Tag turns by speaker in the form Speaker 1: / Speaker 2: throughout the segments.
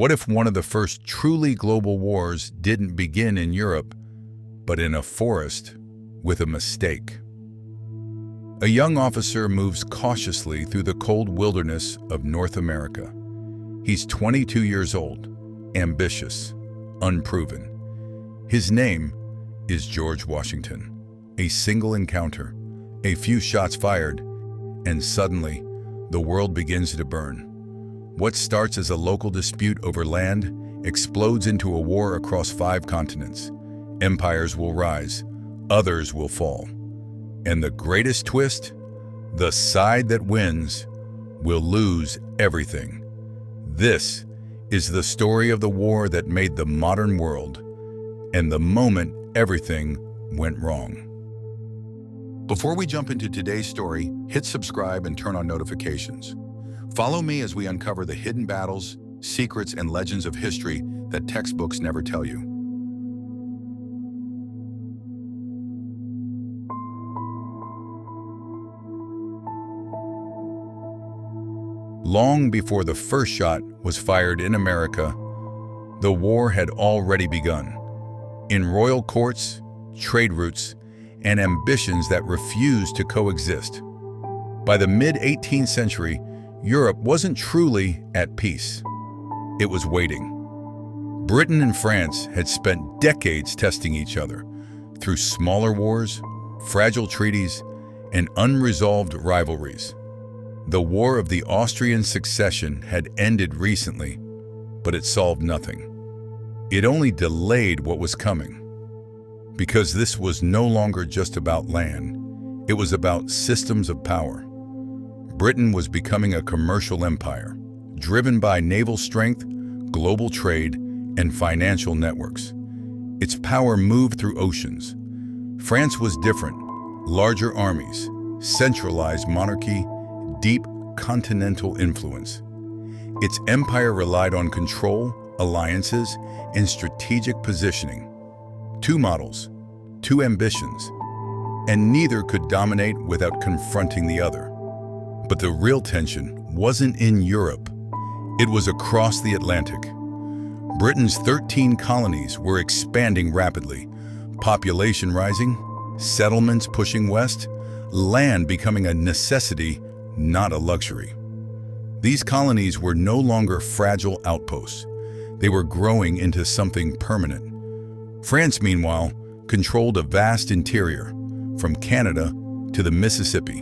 Speaker 1: What if one of the first truly global wars didn't begin in Europe, but in a forest with a mistake? A young officer moves cautiously through the cold wilderness of North America. He's 22 years old, ambitious, unproven. His name is George Washington. A single encounter, a few shots fired, and suddenly the world begins to burn. What starts as a local dispute over land explodes into a war across 5 continents. Empires will rise, others will fall. And the greatest twist? The side that wins will lose everything. This is the story of the war that made the modern world, and the moment everything went wrong. Before we jump into today's story, hit subscribe and turn on notifications. Follow me as we uncover the hidden battles, secrets, and legends of history that textbooks never tell you. Long before the first shot was fired in America, the war had already begun. In royal courts, trade routes, and ambitions that refused to coexist. By the mid-18th century, Europe wasn't truly at peace. It was waiting. Britain and France had spent decades testing each other through smaller wars, fragile treaties, and unresolved rivalries. The War of the Austrian Succession had ended recently, but it solved nothing. It only delayed what was coming. Because this was no longer just about land, it was about systems of power. Britain was becoming a commercial empire, driven by naval strength, global trade, and financial networks. Its power moved through oceans. France was different: larger armies, centralized monarchy, deep continental influence. Its empire relied on control, alliances, and strategic positioning. 2 models, 2 ambitions, and neither could dominate without confronting the other. But the real tension wasn't in Europe. It was across the Atlantic. Britain's 13 colonies were expanding rapidly, population rising, settlements pushing west, land becoming a necessity, not a luxury. These colonies were no longer fragile outposts. They were growing into something permanent. France, meanwhile, controlled a vast interior, from Canada to the Mississippi.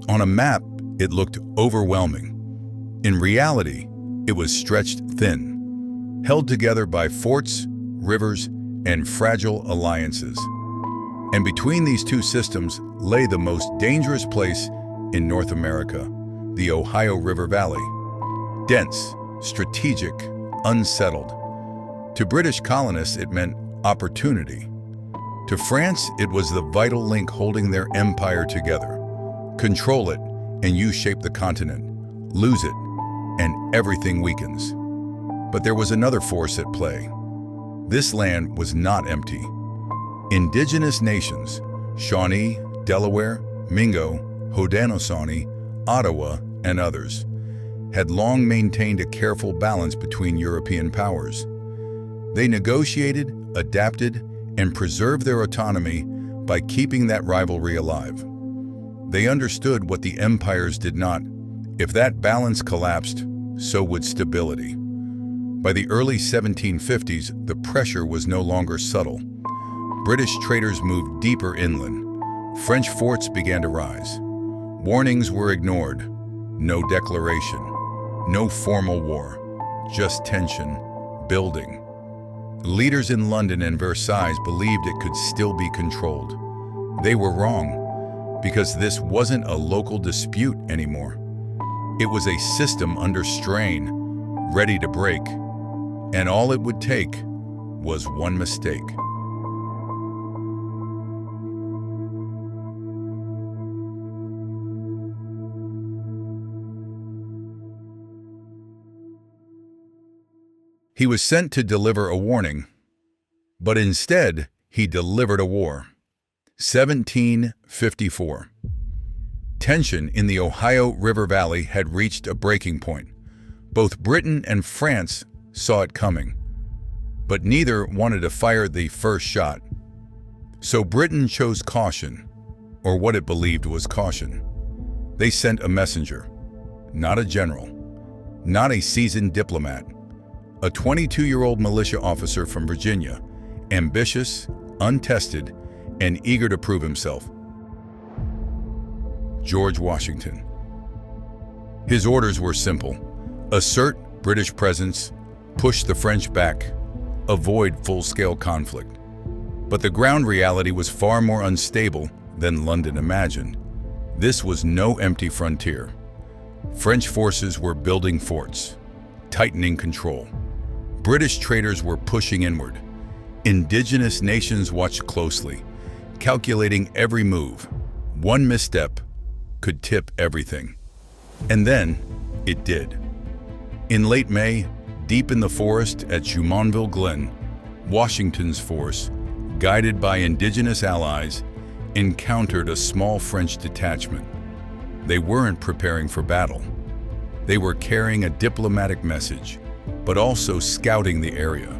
Speaker 1: On a map, it looked overwhelming. In reality, it was stretched thin, held together by forts, rivers, and fragile alliances. And between these 2 systems lay the most dangerous place in North America, the Ohio River Valley. Dense, strategic, unsettled. To British colonists, it meant opportunity. To France, it was the vital link holding their empire together. Control it, and you shape the continent. Lose it, and everything weakens. But there was another force at play. This land was not empty. Indigenous nations, Shawnee, Delaware, Mingo, Haudenosaunee, Ottawa, and others, had long maintained a careful balance between European powers. They negotiated, adapted, and preserved their autonomy by keeping that rivalry alive. They understood what the empires did not. If that balance collapsed, so would stability. By the early 1750s, the pressure was no longer subtle. British traders moved deeper inland. French forts began to rise. Warnings were ignored. No declaration. No formal war. Just tension, building. Leaders in London and Versailles believed it could still be controlled. They were wrong, because this wasn't a local dispute anymore. It was a system under strain, ready to break, and all it would take was one mistake. He was sent to deliver a warning, but instead he delivered a war. 1754. Tension in the Ohio River Valley had reached a breaking point. Both Britain and France saw it coming, but neither wanted to fire the first shot. So Britain chose caution, or what it believed was caution. They sent a messenger, not a general, not a seasoned diplomat, a 22-year-old militia officer from Virginia, ambitious, untested, and eager to prove himself. George Washington. His orders were simple: assert British presence, push the French back, avoid full-scale conflict. But the ground reality was far more unstable than London imagined. This was no empty frontier. French forces were building forts, tightening control. British traders were pushing inward. Indigenous nations watched closely, calculating every move. One misstep could tip everything. And then, it did. In late May, deep in the forest at Jumonville Glen, Washington's force, guided by Indigenous allies, encountered a small French detachment. They weren't preparing for battle. They were carrying a diplomatic message, but also scouting the area.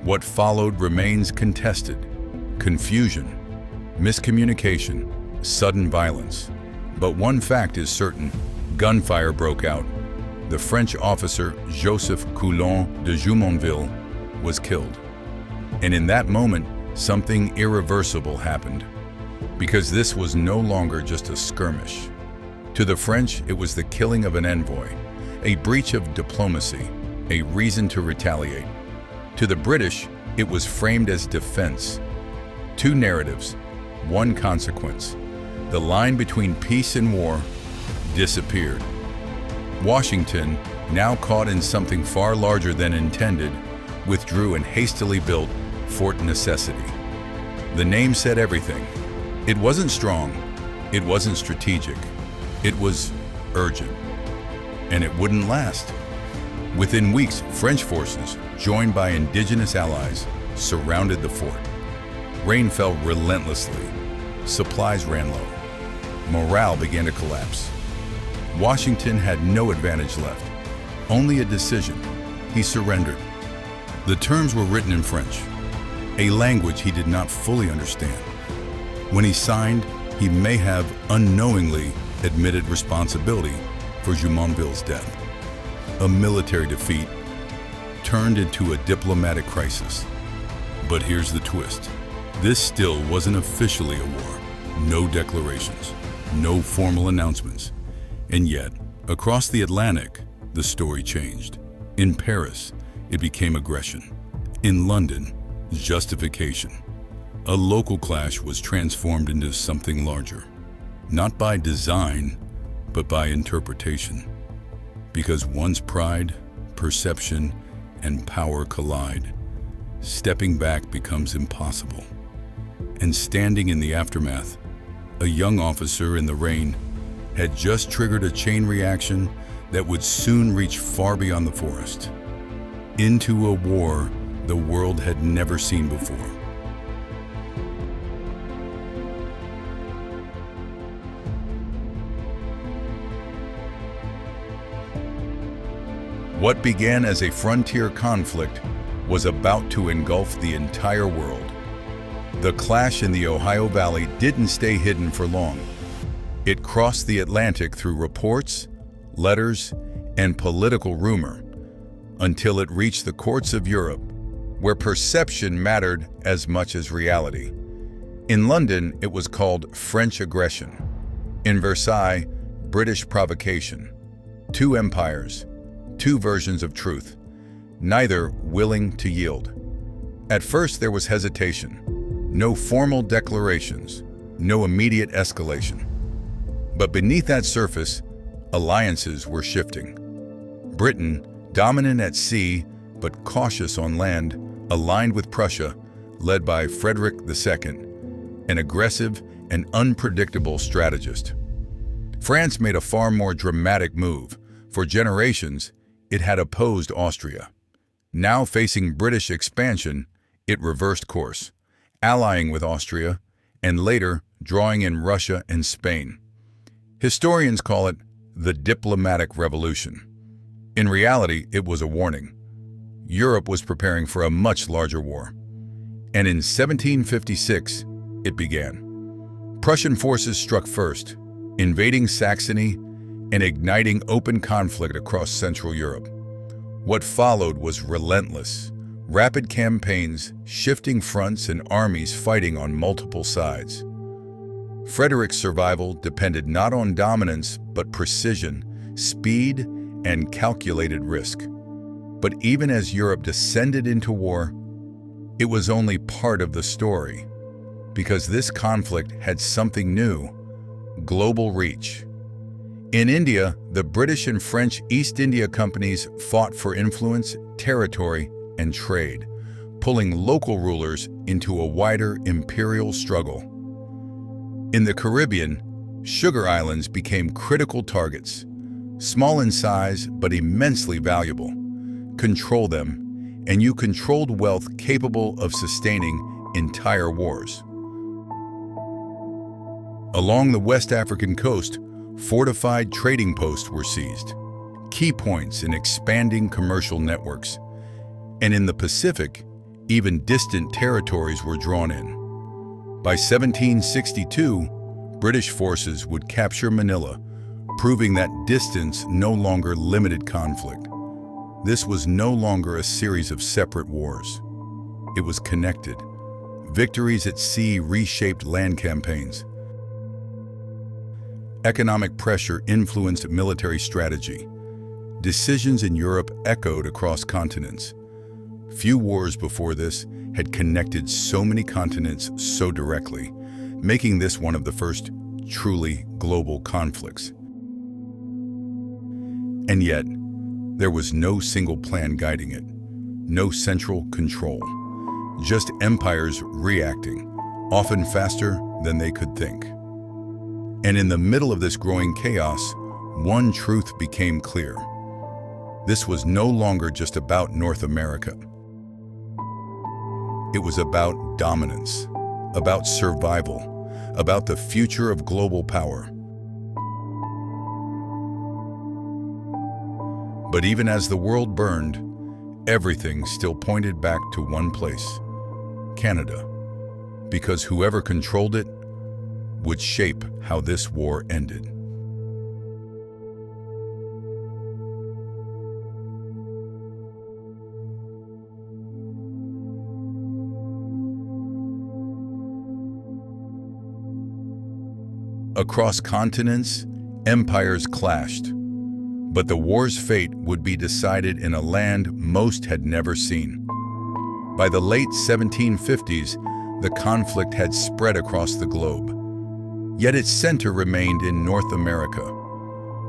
Speaker 1: What followed remains contested: confusion, miscommunication, sudden violence. But one fact is certain: gunfire broke out. The French officer Joseph Coulon de Jumonville was killed. And in that moment, something irreversible happened. Because this was no longer just a skirmish. To the French, it was the killing of an envoy, a breach of diplomacy, a reason to retaliate. To the British, it was framed as defense. Two narratives, one consequence. The line between peace and war disappeared. Washington, now caught in something far larger than intended, withdrew and hastily built Fort Necessity. The name said everything. It wasn't strong, it wasn't strategic, it was urgent. And it wouldn't last. Within weeks, French forces, joined by Indigenous allies, surrounded the fort. Rain fell relentlessly. Supplies ran low. Morale began to collapse. Washington had no advantage left, only a decision. He surrendered. The terms were written in French, a language he did not fully understand. When he signed, he may have unknowingly admitted responsibility for Jumonville's death. A military defeat turned into a diplomatic crisis. But here's the twist. This still wasn't officially a war. No declarations, no formal announcements. And yet, across the Atlantic, the story changed. In Paris, it became aggression. In London, justification. A local clash was transformed into something larger. Not by design, but by interpretation. Because once pride, perception, and power collide, stepping back becomes impossible. And standing in the aftermath, a young officer in the rain had just triggered a chain reaction that would soon reach far beyond the forest, into a war the world had never seen before. What began as a frontier conflict was about to engulf the entire world. The clash in the Ohio Valley didn't stay hidden for long. It crossed the Atlantic through reports, letters, and political rumor, until it reached the courts of Europe, where perception mattered as much as reality. In London, it was called French aggression. In Versailles, British provocation. Two empires, two versions of truth, neither willing to yield. At first, there was hesitation. No formal declarations, no immediate escalation. But beneath that surface, alliances were shifting. Britain, dominant at sea but cautious on land, aligned with Prussia, led by Frederick II, an aggressive and unpredictable strategist. France made a far more dramatic move. For generations, it had opposed Austria. Now facing British expansion, it reversed course, allying with Austria, and later drawing in Russia and Spain. Historians call it the diplomatic revolution. In reality, it was a warning. Europe was preparing for a much larger war. And in 1756, it began. Prussian forces struck first, invading Saxony and igniting open conflict across Central Europe. What followed was relentless, rapid campaigns, shifting fronts, and armies fighting on multiple sides. Frederick's survival depended not on dominance, but precision, speed, and calculated risk. But even as Europe descended into war, it was only part of the story, because this conflict had something new: global reach. In India, the British and French East India Companies fought for influence, territory, and trade, pulling local rulers into a wider imperial struggle. In the Caribbean, sugar islands became critical targets, small in size but immensely valuable. Control them, and you controlled wealth capable of sustaining entire wars. Along the West African coast, fortified trading posts were seized, key points in expanding commercial networks. And in the Pacific, even distant territories were drawn in. By 1762, British forces would capture Manila, proving that distance no longer limited conflict. This was no longer a series of separate wars. It was connected. Victories at sea reshaped land campaigns. Economic pressure influenced military strategy. Decisions in Europe echoed across continents. Few wars before this had connected so many continents so directly, making this one of the first truly global conflicts. And yet, there was no single plan guiding it, no central control, just empires reacting, often faster than they could think. And in the middle of this growing chaos, one truth became clear. This was no longer just about North America. It was about dominance, about survival, about the future of global power. But even as the world burned, everything still pointed back to one place: Canada, because whoever controlled it would shape how this war ended. Across continents, empires clashed, but the war's fate would be decided in a land most had never seen. By the late 1750s, the conflict had spread across the globe. Yet its center remained in North America,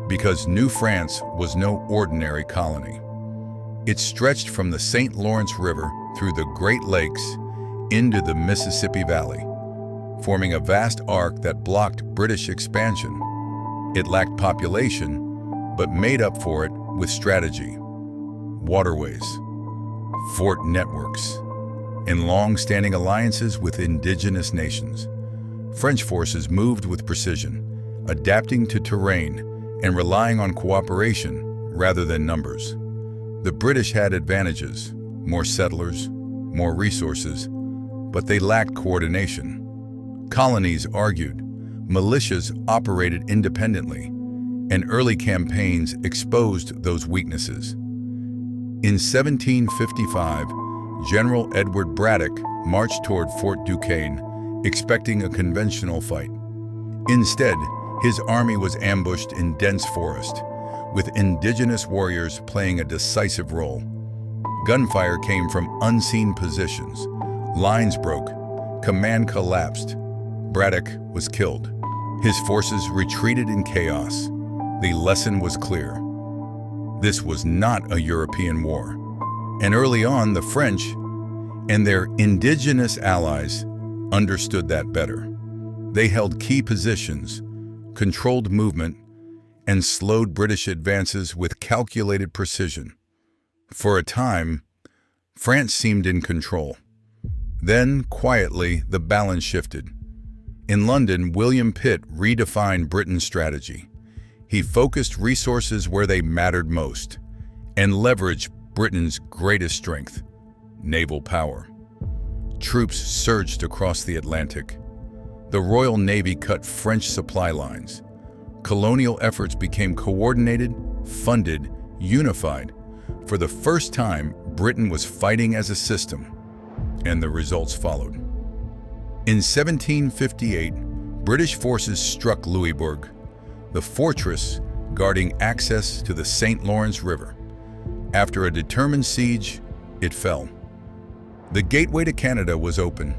Speaker 1: because New France was no ordinary colony. It stretched from the St. Lawrence River through the Great Lakes into the Mississippi Valley, forming a vast arc that blocked British expansion. It lacked population, but made up for it with strategy, waterways, fort networks, and long-standing alliances with indigenous nations. French forces moved with precision, adapting to terrain and relying on cooperation rather than numbers. The British had advantages: more settlers, more resources, but they lacked coordination. Colonies argued, militias operated independently, and early campaigns exposed those weaknesses. In 1755, General Edward Braddock marched toward Fort Duquesne, expecting a conventional fight. Instead, his army was ambushed in dense forest, with indigenous warriors playing a decisive role. Gunfire came from unseen positions. Lines broke. Command collapsed. Braddock was killed. His forces retreated in chaos. The lesson was clear. This was not a European war. And early on, the French and their indigenous allies understood that better. They held key positions, controlled movement, and slowed British advances with calculated precision. For a time, France seemed in control. Then, quietly, the balance shifted. In London, William Pitt redefined Britain's strategy. He focused resources where they mattered most and leveraged Britain's greatest strength, naval power. Troops surged across the Atlantic. The Royal Navy cut French supply lines. Colonial efforts became coordinated, funded, unified. For the first time, Britain was fighting as a system, and the results followed. In 1758, British forces struck Louisbourg, the fortress guarding access to the St. Lawrence River. After a determined siege, it fell. The gateway to Canada was open.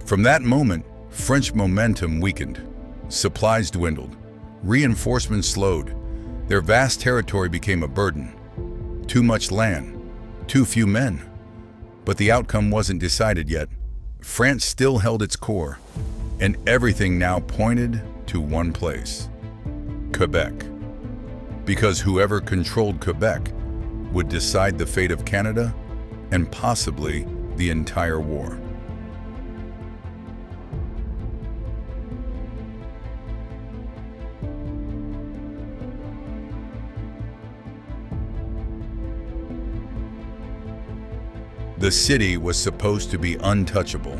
Speaker 1: From that moment, French momentum weakened. Supplies dwindled. Reinforcements slowed. Their vast territory became a burden. Too much land, too few men. But the outcome wasn't decided yet. France still held its core, and everything now pointed to one place: Quebec. Because whoever controlled Quebec would decide the fate of Canada and possibly the entire war. The city was supposed to be untouchable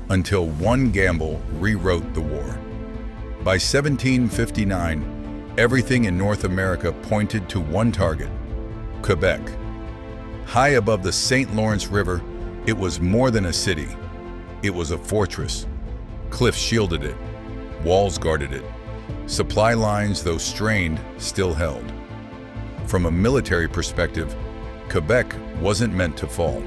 Speaker 1: until one gamble rewrote the war. By 1759, everything in North America pointed to one target: Quebec. High above the St. Lawrence River, it was more than a city. It was a fortress. Cliffs shielded it. Walls guarded it. Supply lines, though strained, still held. From a military perspective, Quebec wasn't meant to fall.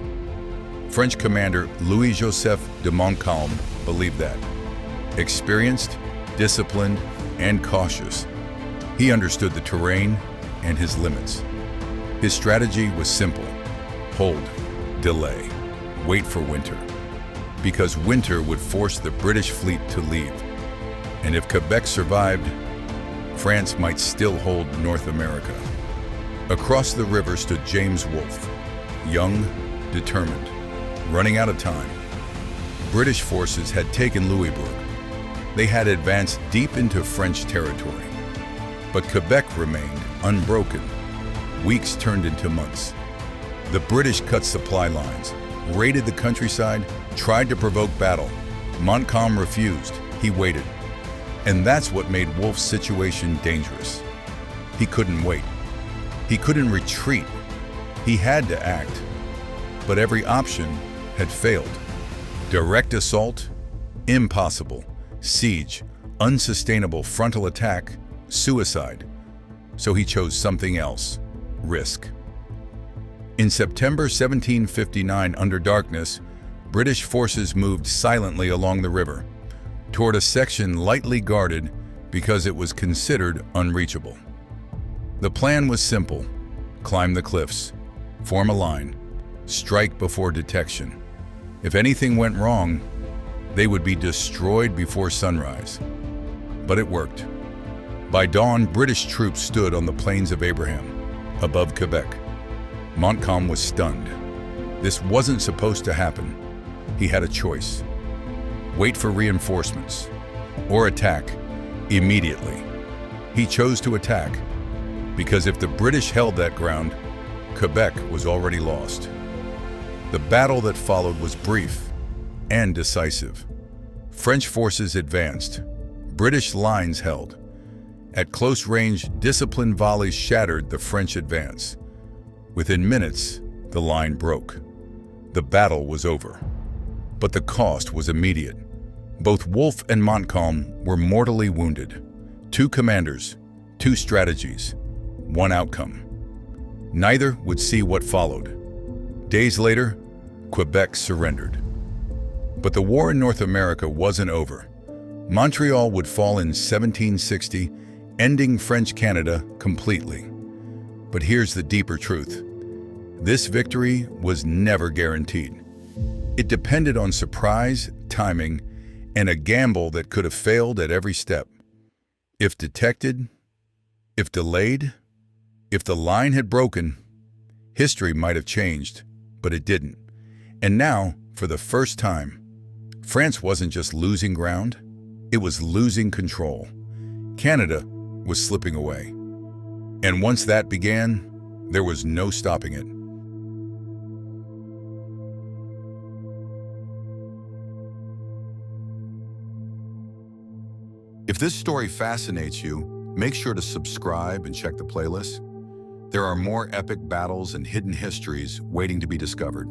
Speaker 1: French commander Louis-Joseph de Montcalm believed that. Experienced, disciplined, and cautious, he understood the terrain and his limits. His strategy was simple: hold, delay, wait for winter. Because winter would force the British fleet to leave. And if Quebec survived, France might still hold North America. Across the river stood James Wolfe, young, determined, running out of time. British forces had taken Louisbourg. They had advanced deep into French territory. But Quebec remained unbroken. Weeks turned into months. The British cut supply lines, raided the countryside, tried to provoke battle. Montcalm refused. He waited. And that's what made Wolfe's situation dangerous. He couldn't wait. He couldn't retreat. He had to act. But every option had failed. Direct assault? Impossible. Siege? Unsustainable. Frontal attack? Suicide. So he chose something else: risk. In September 1759, under darkness, British forces moved silently along the river, toward a section lightly guarded because it was considered unreachable. The plan was simple: climb the cliffs, form a line, strike before detection. If anything went wrong, they would be destroyed before sunrise. But it worked. By dawn, British troops stood on the Plains of Abraham, above Quebec. Montcalm was stunned. This wasn't supposed to happen. He had a choice: wait for reinforcements, or attack immediately. He chose to attack, because if the British held that ground, Quebec was already lost. The battle that followed was brief and decisive. French forces advanced. British lines held. At close range, disciplined volleys shattered the French advance. Within minutes, the line broke. The battle was over. But the cost was immediate. Both Wolfe and Montcalm were mortally wounded. Two commanders, two strategies, one outcome. Neither would see what followed. Days later, Quebec surrendered. But the war in North America wasn't over. Montreal would fall in 1760, ending French Canada completely. But here's the deeper truth: this victory was never guaranteed. It depended on surprise, timing, and a gamble that could have failed at every step. If detected, if delayed, if the line had broken, history might have changed, but it didn't. And now, for the first time, France wasn't just losing ground, it was losing control. Canada was slipping away. And once that began, there was no stopping it. If this story fascinates you, make sure to subscribe and check the playlist. There are more epic battles and hidden histories waiting to be discovered.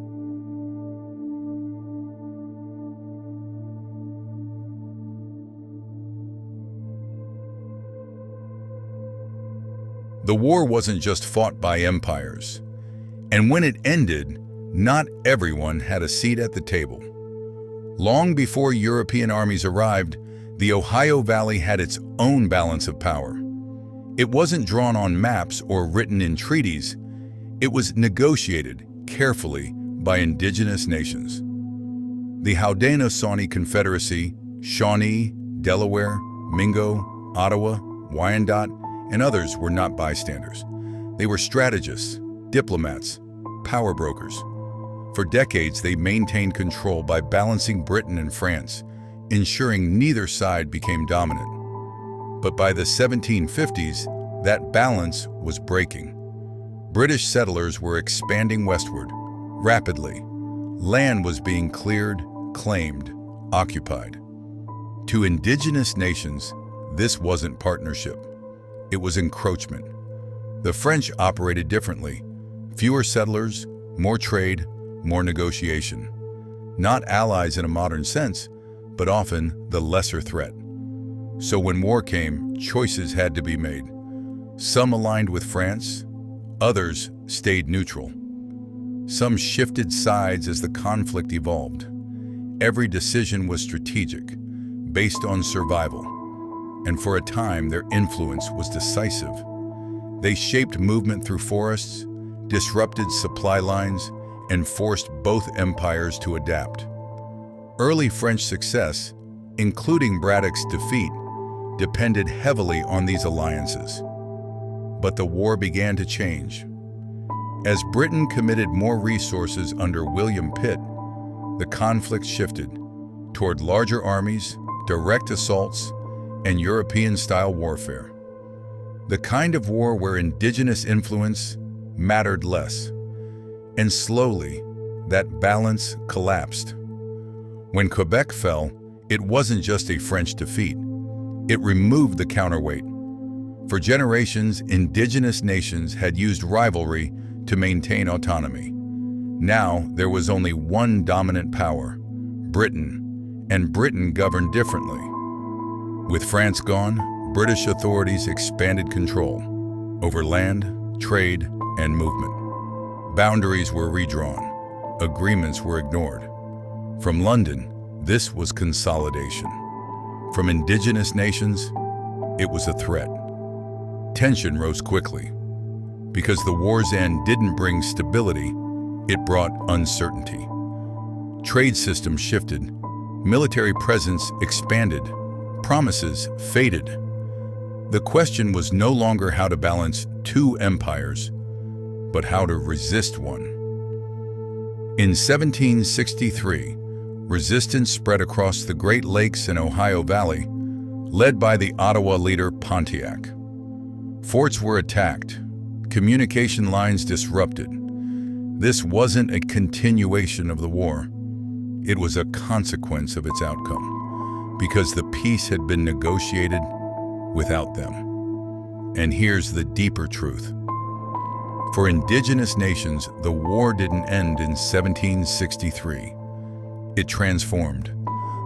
Speaker 1: The war wasn't just fought by empires. And when it ended, not everyone had a seat at the table. Long before European armies arrived, the Ohio Valley had its own balance of power. It wasn't drawn on maps or written in treaties. It was negotiated carefully by indigenous nations. The Haudenosaunee Confederacy, Shawnee, Delaware, Mingo, Ottawa, Wyandot, and others were not bystanders. They were strategists, diplomats, power brokers. For decades, they maintained control by balancing Britain and France, ensuring neither side became dominant. But by the 1750s, that balance was breaking. British settlers were expanding westward, rapidly. Land was being cleared, claimed, occupied. To indigenous nations, this wasn't partnership. It was encroachment. The French operated differently. Fewer settlers, more trade, more negotiation. Not allies in a modern sense, but often the lesser threat. So when war came, choices had to be made. Some aligned with France, others stayed neutral. Some shifted sides as the conflict evolved. Every decision was strategic, based on survival. And for a time, their influence was decisive. They shaped movement through forests, disrupted supply lines, and forced both empires to adapt. Early French success, including Braddock's defeat, depended heavily on these alliances. But the war began to change. As Britain committed more resources under William Pitt, the conflict shifted toward larger armies, direct assaults, and European-style warfare. The kind of war where indigenous influence mattered less. And slowly, that balance collapsed. When Quebec fell, it wasn't just a French defeat. It removed the counterweight. For generations, indigenous nations had used rivalry to maintain autonomy. Now, there was only one dominant power, Britain, and Britain governed differently. With France gone, British authorities expanded control over land, trade, and movement. Boundaries were redrawn. Agreements were ignored. From London, this was consolidation. From indigenous nations, it was a threat. Tension rose quickly. Because the war's end didn't bring stability, it brought uncertainty. Trade systems shifted. Military presence expanded. Promises faded. The question was no longer how to balance two empires, but how to resist one. In 1763, resistance spread across the Great Lakes and Ohio Valley, led by the Ottawa leader Pontiac. Forts were attacked, communication lines disrupted. This wasn't a continuation of the war. It was a consequence of its outcome, because the peace had been negotiated without them. And here's the deeper truth. For indigenous nations, the war didn't end in 1763. It transformed.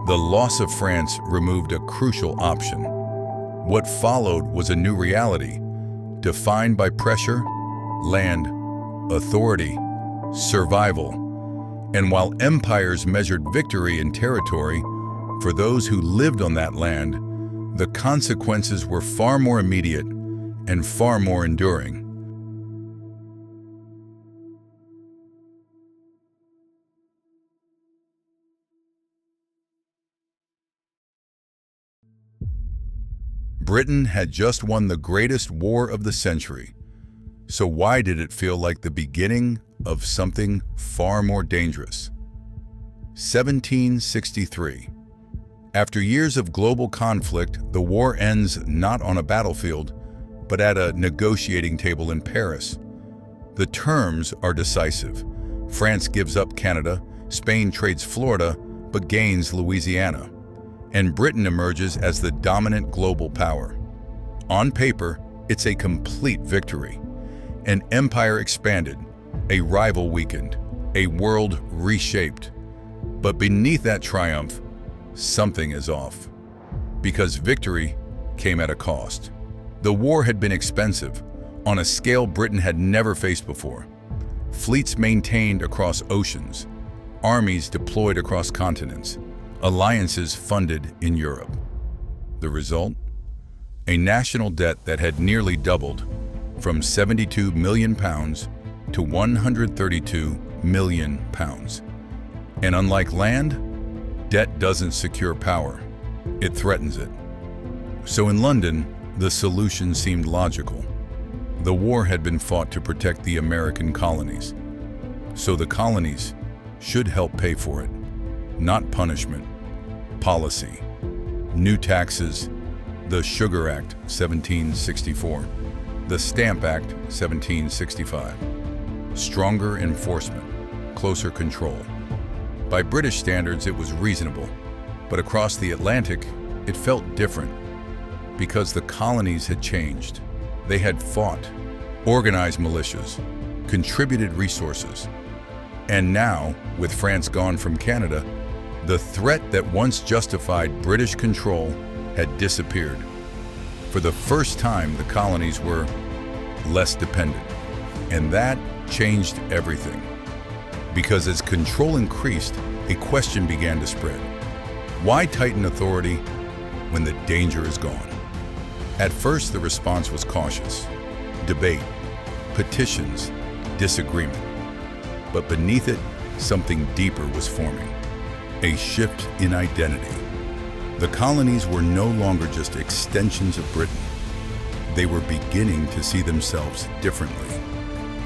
Speaker 1: The loss of France removed a crucial option. What followed was a new reality, defined by pressure, land, authority, survival. And while empires measured victory in territory, for those who lived on that land, the consequences were far more immediate and far more enduring. Britain had just won the greatest war of the century. So why did it feel like the beginning of something far more dangerous? 1763. After years of global conflict, the war ends not on a battlefield, but at a negotiating table in Paris. The terms are decisive. France gives up Canada, Spain trades Florida, but gains Louisiana. and Britain emerges as the dominant global power. On paper, it's a complete victory. An empire expanded, a rival weakened, a world reshaped. But beneath that triumph, something is off. Because victory came at a cost. The war had been expensive, on a scale Britain had never faced before. Fleets maintained across oceans, armies deployed across continents, alliances funded in Europe. The result? A national debt that had nearly doubled from £72 million to £132 million. And unlike land, debt doesn't secure power, it threatens it. So in London, the solution seemed logical. The war had been fought to protect the American colonies. So the colonies should help pay for it. Not punishment, policy. New taxes, the Sugar Act 1764, the Stamp Act 1765. Stronger enforcement, closer control. By British standards, it was reasonable, but across the Atlantic, it felt different because the colonies had changed. They had fought, organized militias, contributed resources. And now, with France gone from Canada, the threat that once justified British control had disappeared. For the first time, the colonies were less dependent. And that changed everything. Because as control increased, a question began to spread. Why tighten authority when the danger is gone? At first, the response was cautious. Debate, petitions, disagreement. But beneath it, something deeper was forming. A shift in identity. The colonies were no longer just extensions of Britain. They were beginning to see themselves differently.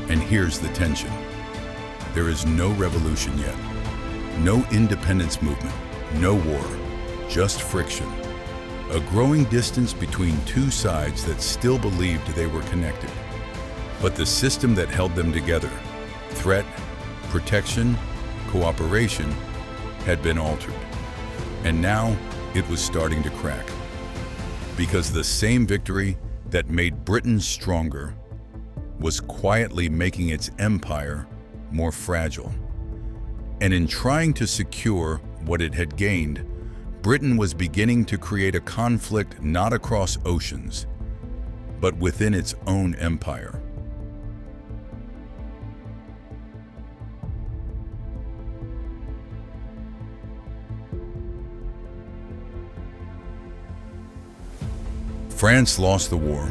Speaker 1: And here's the tension. There is no revolution yet. No independence movement. No war. Just friction. A growing distance between two sides that still believed they were connected. But the system that held them together, threat, protection, cooperation, had been altered. And now it was starting to crack. Because the same victory that made Britain stronger was quietly making its empire more fragile. And in trying to secure what it had gained, Britain was beginning to create a conflict not across oceans, but within its own empire. France lost the war,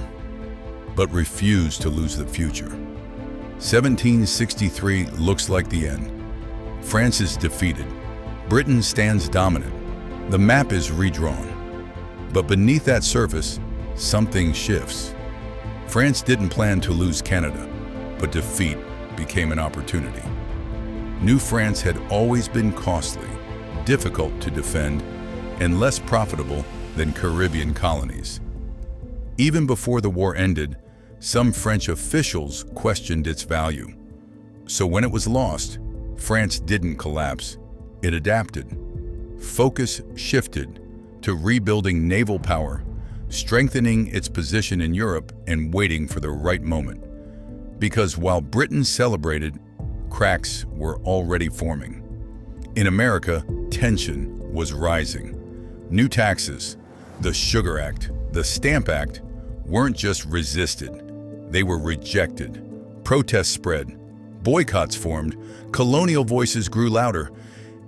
Speaker 1: but refused to lose the future. 1763 looks like the end. France is defeated. Britain stands dominant. The map is redrawn. But beneath that surface, something shifts. France didn't plan to lose Canada, but defeat became an opportunity. New France had always been costly, difficult to defend, and less profitable than Caribbean colonies. Even before the war ended, some French officials questioned its value. So when it was lost, France didn't collapse. It adapted. Focus shifted to rebuilding naval power, strengthening its position in Europe, and waiting for the right moment. Because while Britain celebrated, cracks were already forming. In America, tension was rising. New taxes, the Sugar Act, the Stamp Act, weren't just resisted, they were rejected. Protests spread, boycotts formed, colonial voices grew louder.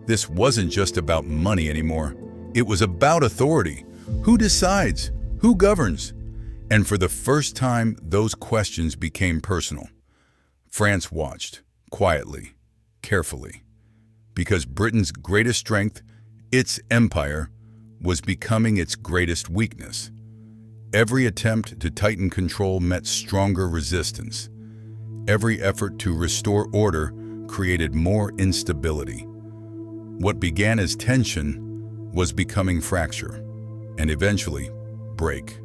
Speaker 1: This wasn't just about money anymore. It was about authority. Who decides? Who governs? And for the first time, those questions became personal. France watched, quietly, carefully, because Britain's greatest strength, its empire, was becoming its greatest weakness. Every attempt to tighten control met stronger resistance. Every effort to restore order created more instability. What began as tension was becoming fracture, and eventually, break.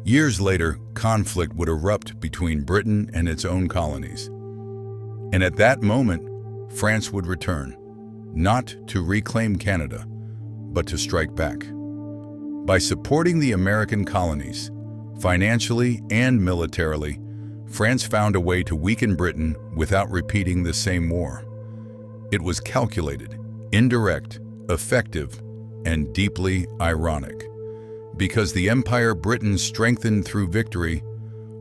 Speaker 1: Years later, conflict would erupt between Britain and its own colonies. And at that moment, France would return, not to reclaim Canada, but to strike back. By supporting the American colonies, financially and militarily, France found a way to weaken Britain without repeating the same war. It was calculated, indirect, effective, and deeply ironic, because the empire Britain strengthened through victory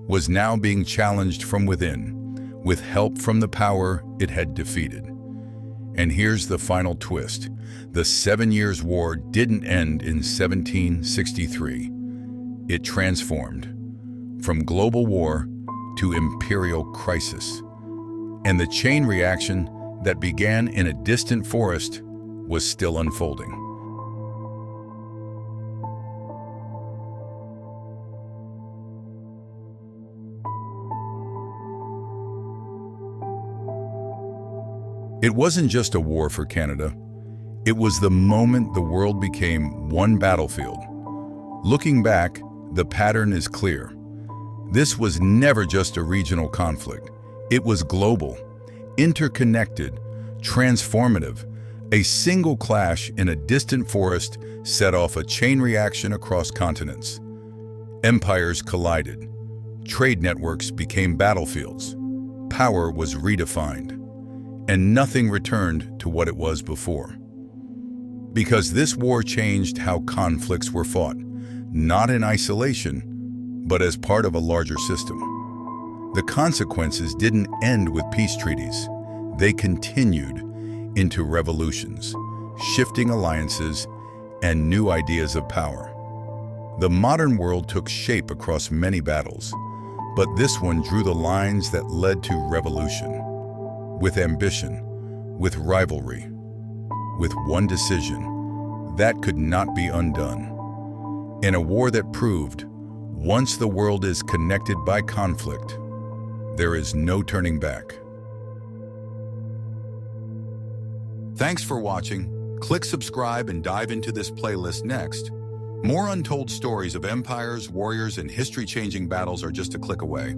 Speaker 1: was now being challenged from within, with help from the power it had defeated. And here's the final twist. The 7 Years' War didn't end in 1763. It transformed from global war to imperial crisis. And the chain reaction that began in a distant forest was still unfolding. It wasn't just a war for Canada. It was the moment the world became one battlefield. Looking back, the pattern is clear. This was never just a regional conflict. It was global, interconnected, transformative. A single clash in a distant forest set off a chain reaction across continents. Empires collided. Trade networks became battlefields. Power was redefined. And nothing returned to what it was before. Because this war changed how conflicts were fought, not in isolation, but as part of a larger system. The consequences didn't end with peace treaties. They continued into revolutions, shifting alliances, and new ideas of power. The modern world took shape across many battles, but this one drew the lines that led to revolution. With ambition, with rivalry, with one decision that could not be undone. In a war that proved, once the world is connected by conflict, there is no turning back. Thanks for watching. Click subscribe and dive into this playlist next. More untold stories of empires, warriors, and history-changing battles are just a click away.